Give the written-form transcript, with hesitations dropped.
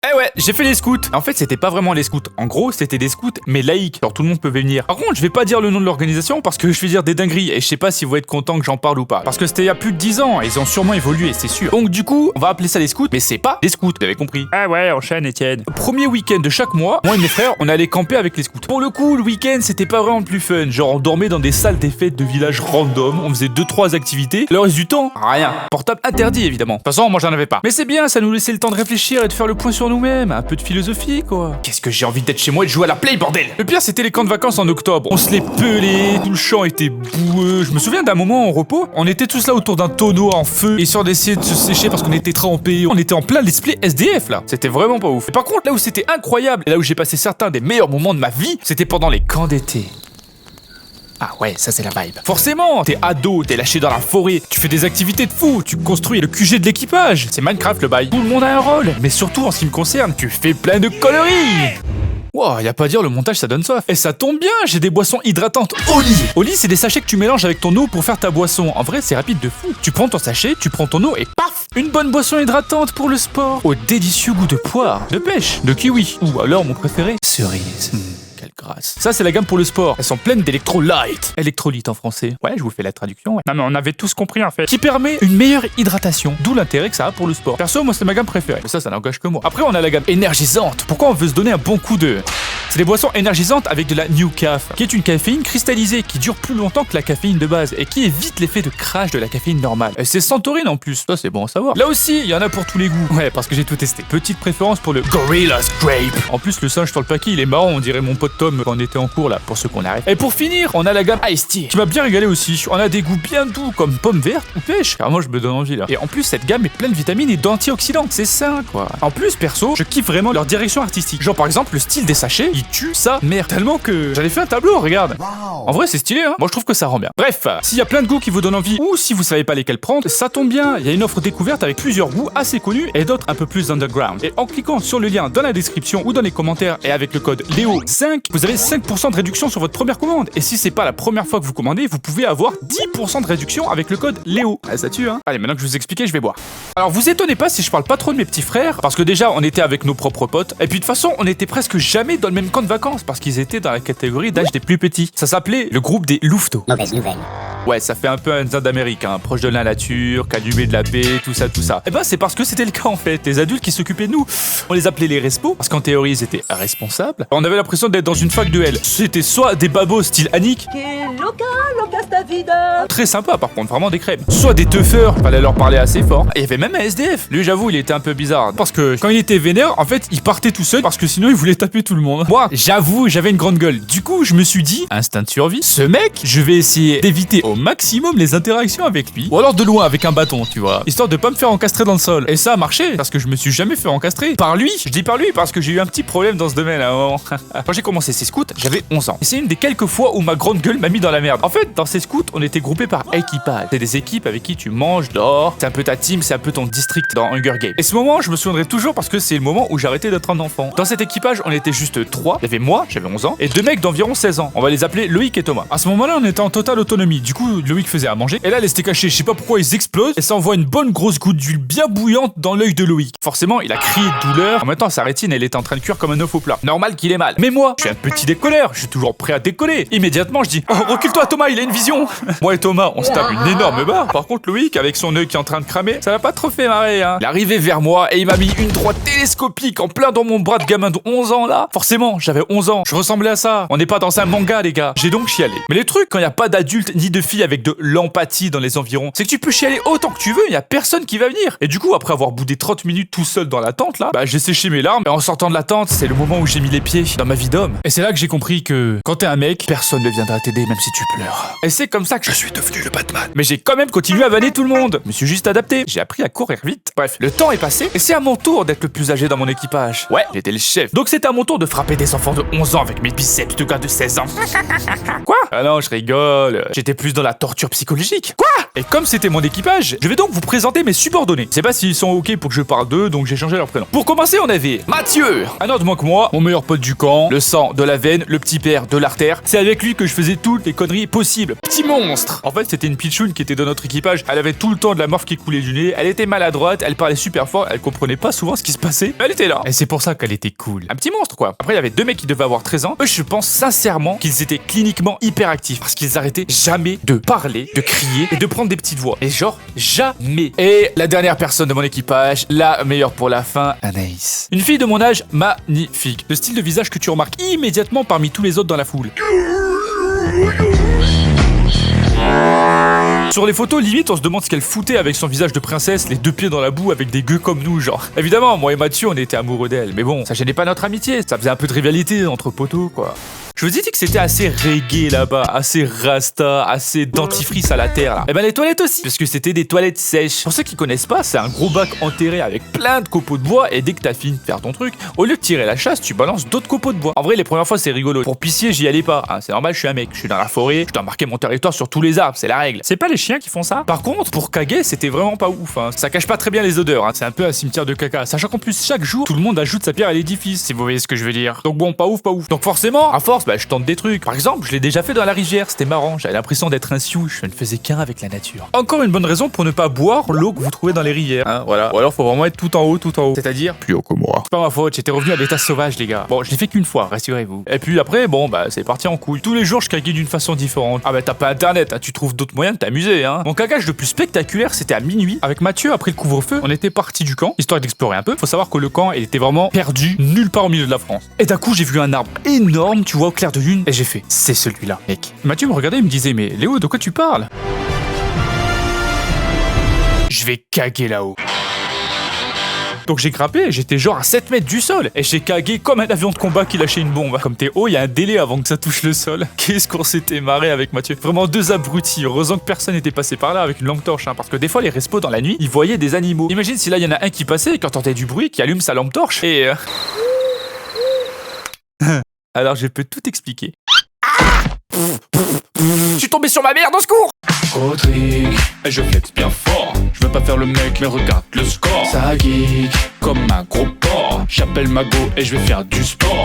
Eh ouais, j'ai fait les scouts. En fait, c'était pas vraiment les scouts. En gros, c'était des scouts, mais laïques. Genre tout le monde peut venir. Par contre, je vais pas dire le nom de l'organisation parce que je vais dire des dingueries et je sais pas si vous êtes content que j'en parle ou pas. Parce que c'était il y a plus de 10 ans et ils ont sûrement évolué, c'est sûr. Donc du coup, on va appeler ça les scouts, mais c'est pas des scouts, vous avez compris. Ah ouais, enchaîne Étienne. Premier week-end de chaque mois, moi et mes frères, on allait camper avec les scouts. Pour le coup, le week-end, c'était pas vraiment le plus fun. Genre on dormait dans des salles des fêtes de villages random, on faisait 2-3 activités. Le reste du temps, rien. Portable interdit évidemment. De toute façon, moi j'en avais pas. Mais c'est bien, ça nous laissait le temps de réfléchir et de faire le point sur nous-mêmes, un peu de philosophie quoi. Qu'est-ce que j'ai envie d'être chez moi et de jouer à la play bordel. Le pire c'était les camps de vacances en octobre. On se les pelait, tout le champ était boueux. Je me souviens d'un moment en repos, on était tous là autour d'un tonneau en feu, histoire d'essayer de se sécher parce qu'on était trempés. On était en plein let's play SDF là. C'était vraiment pas ouf. Et par contre là où c'était incroyable, et là où j'ai passé certains des meilleurs moments de ma vie, c'était pendant les camps d'été. Ah ouais, ça c'est la vibe. Forcément, t'es ado, t'es lâché dans la forêt, tu fais des activités de fou, tu construis le QG de l'équipage. C'est Minecraft le bail. Tout le monde a un rôle, mais surtout en ce qui me concerne, tu fais plein de conneries. Wow, y a pas à dire, le montage ça donne soif. Et ça tombe bien, j'ai des boissons hydratantes Oli. Oli, c'est des sachets que tu mélanges avec ton eau pour faire ta boisson. En vrai, c'est rapide de fou. Tu prends ton sachet, tu prends ton eau et paf, une bonne boisson hydratante pour le sport. Au délicieux goût de poire, de pêche, de kiwi. Ou alors mon préféré, cerise. Quelle grâce. Ça, c'est la gamme pour le sport. Elles sont pleines d'électrolytes. Électrolytes en français. Ouais, je vous fais la traduction. Ouais. Non, mais on avait tous compris en fait. Qui permet une meilleure hydratation. D'où l'intérêt que ça a pour le sport. Perso, moi, c'est ma gamme préférée. Mais ça n'engage que moi. Après, on a la gamme énergisante. Pourquoi on veut se donner un bon coup de... C'est des boissons énergisantes avec de la New Caf, qui est une caféine cristallisée qui dure plus longtemps que la caféine de base et qui évite l'effet de crash de la caféine normale. Et c'est sans taurine en plus. Ça, c'est bon à savoir. Là aussi, il y en a pour tous les goûts. Ouais, parce que j'ai tout testé. Petite préférence pour le Gorilla Grape. En plus, le singe sur le paquet, il est marrant. On dirait mon pote Tom quand on était en cours là, pour ceux qu'on arrive. Et pour finir, on a la gamme Ice Tea, qui m'a bien régalé aussi. On a des goûts bien doux comme pomme verte ou pêche. Car moi, je me donne envie là. Et en plus, cette gamme est pleine de vitamines et d'antioxydants. C'est ça, quoi. En plus, perso, je kiffe vraiment leur direction artistique. Genre, par exemple, le style des sachets, il tue sa mère. Tellement que j'avais fait un tableau, regarde. En vrai, c'est stylé, hein. Moi, je trouve que ça rend bien. Bref, s'il y a plein de goûts qui vous donnent envie, ou si vous savez pas lesquels prendre, ça tombe bien. Il y a une offre découverte avec plusieurs goûts assez connus et d'autres un peu plus underground. Et en cliquant sur le lien dans la description ou dans les commentaires et avec le code LEO5, vous avez 5% de réduction sur votre première commande. Et si c'est pas la première fois que vous commandez, vous pouvez avoir 10% de réduction avec le code LEO. Ah, ça tue, hein. Allez, maintenant que je vous explique, je vais boire. Alors, vous étonnez pas si je parle pas trop de mes petits frères, parce que déjà, on était avec nos propres potes. Et puis, de toute façon, on était presque jamais dans le même camp de vacances, parce qu'ils étaient dans la catégorie d'âge des plus petits. Ça s'appelait le groupe des louveteaux. Mauvaise nouvelle. Ouais, ça fait un peu un Inde américain, hein, proche de la nature, calumet de la paix, tout ça, tout ça. Et ben, c'est parce que c'était le cas en fait. Les adultes qui s'occupaient de nous, on les appelait les respos, parce qu'en théorie, ils étaient responsables. On avait l'impression d'être dans une fac de L. C'était soit des babos style Annick, très sympa par contre, vraiment des crèmes. Soit des teufeurs, fallait leur parler assez fort. Et il y avait même un SDF. Lui, j'avoue, il était un peu bizarre. Parce que quand il était vénère, en fait, il partait tout seul parce que sinon il voulait taper tout le monde. Moi, j'avoue, j'avais une grande gueule. Du coup, je me suis dit, instinct de survie, ce mec, je vais essayer d'éviter au maximum les interactions avec lui. Ou alors de loin avec un bâton, tu vois. Histoire de pas me faire encastrer dans le sol. Et ça a marché parce que je me suis jamais fait encastrer. Par lui. Je dis par lui parce que j'ai eu un petit problème dans ce domaine à un moment. Quand j'ai commencé ces scouts, j'avais 11 ans. Et c'est une des quelques fois où ma grande gueule m'a mis dans la merde. En fait, dans ces scouts, on était groupés par équipage. C'est des équipes avec qui tu manges, dors. C'est un peu ta team, c'est un peu ton district dans Hunger Games. Et ce moment, je me souviendrai toujours parce que c'est le moment où j'arrêtais d'être un enfant. Dans cet équipage, on était juste 3. Il y avait moi, j'avais 11 ans, et 2 mecs d'environ 16 ans. On va les appeler Loïc et Thomas. À ce moment-là, on était en totale autonomie. Du coup, Loïc faisait à manger. Et là, les steaks hachés, je sais pas pourquoi ils explosent. Et ça envoie une bonne grosse goutte d'huile bien bouillante dans l'œil de Loïc. Forcément, il a crié de douleur. En même temps, sa rétine, elle était en train de cuire comme un œuf au plat. Normal qu'il ait mal. Mais moi, je suis un petit décolleur. Je suis toujours prêt à décoller. Immédiatement, je dis, oh, recule-toi, Thomas, il a une vision. Moi et Thomas, on se tape une énorme barre. Par contre, Loïc, avec son œil qui est en train de cramer, ça l'a pas trop fait marrer, hein. Il est arrivé vers moi et il m'a mis une droite télescopique en plein dans mon bras de gamin de 11 ans là. Forcément, j'avais 11 ans. Je ressemblais à ça. On n'est pas dans un manga, les gars. J'ai donc chialé. Mais les trucs, quand il y a pas d'adultes ni de filles avec de l'empathie dans les environs, c'est que tu peux chialer autant que tu veux, il y a personne qui va venir. Et du coup, après avoir boudé 30 minutes tout seul dans la tente là, bah j'ai séché mes larmes. Et en sortant de la tente, c'est le moment où j'ai mis les pieds dans ma vie d'homme. Et c'est là que j'ai compris que quand t'es un mec, personne ne viendra t'aider même si tu pleures. Et c'est comme ça que je suis devenu le Batman. Mais j'ai quand même continué à vanner tout le monde. Je me suis juste adapté. J'ai appris à courir vite. Bref, le temps est passé et c'est à mon tour d'être le plus âgé dans mon équipage. Ouais, j'étais le chef. Donc c'est à mon tour de frapper des enfants de 11 ans avec mes biceps de gars de 16 ans. Quoi? Ah non, je rigole. J'étais plus dans la torture psychologique. Quoi? Et comme c'était mon équipage, je vais donc vous présenter mes subordonnés. Je sais pas s'ils sont ok pour que je parle d'eux, donc j'ai changé leur prénom. Pour commencer, on avait Mathieu, un autre moins que moi, mon meilleur pote du camp, le sang de la veine, le petit père de l'artère. C'est avec lui que je faisais toutes les conneries possibles. Petit monstre. En fait, c'était une pitchoune qui était dans notre équipage. Elle avait tout le temps de la morphe qui coulait du nez. Elle était maladroite, elle parlait super fort, elle comprenait pas souvent ce qui se passait. Mais elle était là. Et c'est pour ça qu'elle était cool. Un petit monstre, quoi. Après, il y avait deux mecs qui devaient avoir 13 ans. Eux, je pense sincèrement qu'ils étaient cliniquement hyperactifs parce qu'ils arrêtaient jamais de parler, de crier et de prendre des petites voix. Et genre, jamais. Et la dernière personne de mon équipage, la meilleure pour la fin, Anaïs. Une fille de mon âge magnifique. Le style de visage que tu remarques immédiatement parmi tous les autres dans la foule. Sur les photos, limite, on se demande ce qu'elle foutait avec son visage de princesse, les deux pieds dans la boue avec des gueux comme nous, genre. Évidemment, moi et Mathieu, on était amoureux d'elle, mais bon, ça gênait pas notre amitié, ça faisait un peu de rivalité entre potos, quoi. Je vous ai dit que c'était assez reggae là-bas, assez rasta, assez dentifrice à la terre là. Et ben les toilettes aussi, parce que c'était des toilettes sèches. Pour ceux qui connaissent pas, c'est un gros bac enterré avec plein de copeaux de bois et dès que t'as fini de faire ton truc, au lieu de tirer la chasse, tu balances d'autres copeaux de bois. En vrai, les premières fois c'est rigolo. Pour pisser, j'y allais pas. Hein, c'est normal, je suis un mec, je suis dans la forêt, je dois marquer mon territoire sur tous les arbres, c'est la règle. C'est pas les chiens qui font ça. Par contre, pour caguer, c'était vraiment pas ouf. Hein. Ça cache pas très bien les odeurs. Hein. C'est un peu un cimetière de caca. Sachant qu'en plus chaque jour, tout le monde ajoute sa pierre à l'édifice, si vous voyez ce que je veux dire. Donc bon, pas ouf, pas ouf. Donc forcément, à force, bah je tente des trucs. Par exemple, je l'ai déjà fait dans la rivière, c'était marrant, j'avais l'impression d'être un sioux, je ne faisais qu'un avec la nature. Encore une bonne raison pour ne pas boire l'eau que vous trouvez dans les rivières, hein, voilà. Ou alors faut vraiment être tout en haut, c'est-à-dire plus haut que moi. C'est pas ma faute, j'étais revenu à l'état sauvage les gars. Bon, je l'ai fait qu'une fois, rassurez-vous. Et puis après, bon bah c'est parti en couille. Tous les jours je caguais d'une façon différente. Ah bah t'as pas internet, hein, tu trouves d'autres moyens de t'amuser, hein. Mon cagage le plus spectaculaire c'était à minuit. Avec Mathieu, après le couvre-feu, on était parti du camp, histoire d'explorer un peu. Faut savoir que le camp, il était vraiment perdu, nulle part au milieu de la France. Et d'un coup j'ai vu un arbre énorme, tu vois, au clair de lune, et j'ai fait, c'est celui-là, mec. Mathieu me regardait et me disait, mais Léo, de quoi tu parles? Je vais caguer là-haut. Donc j'ai grimpé, j'étais genre à 7 mètres du sol, et j'ai cagué comme un avion de combat qui lâchait une bombe. Comme t'es haut, il y a un délai avant que ça touche le sol. Qu'est-ce qu'on s'était marré avec Mathieu. Vraiment deux abrutis, heureusement que personne n'était passé par là avec une lampe torche, hein, parce que des fois les respos dans la nuit, ils voyaient des animaux. Imagine si là il y en a un qui passait et qui entendait du bruit, qui allume sa lampe torche, et... Alors je peux tout expliquer. Je suis tombé sur ma merde, au secours! Rodrigue, et je flex bien fort. Je veux pas faire le mec, mais regarde le score. Ça geek, comme un gros porc. J'appelle Mago et je vais faire du sport.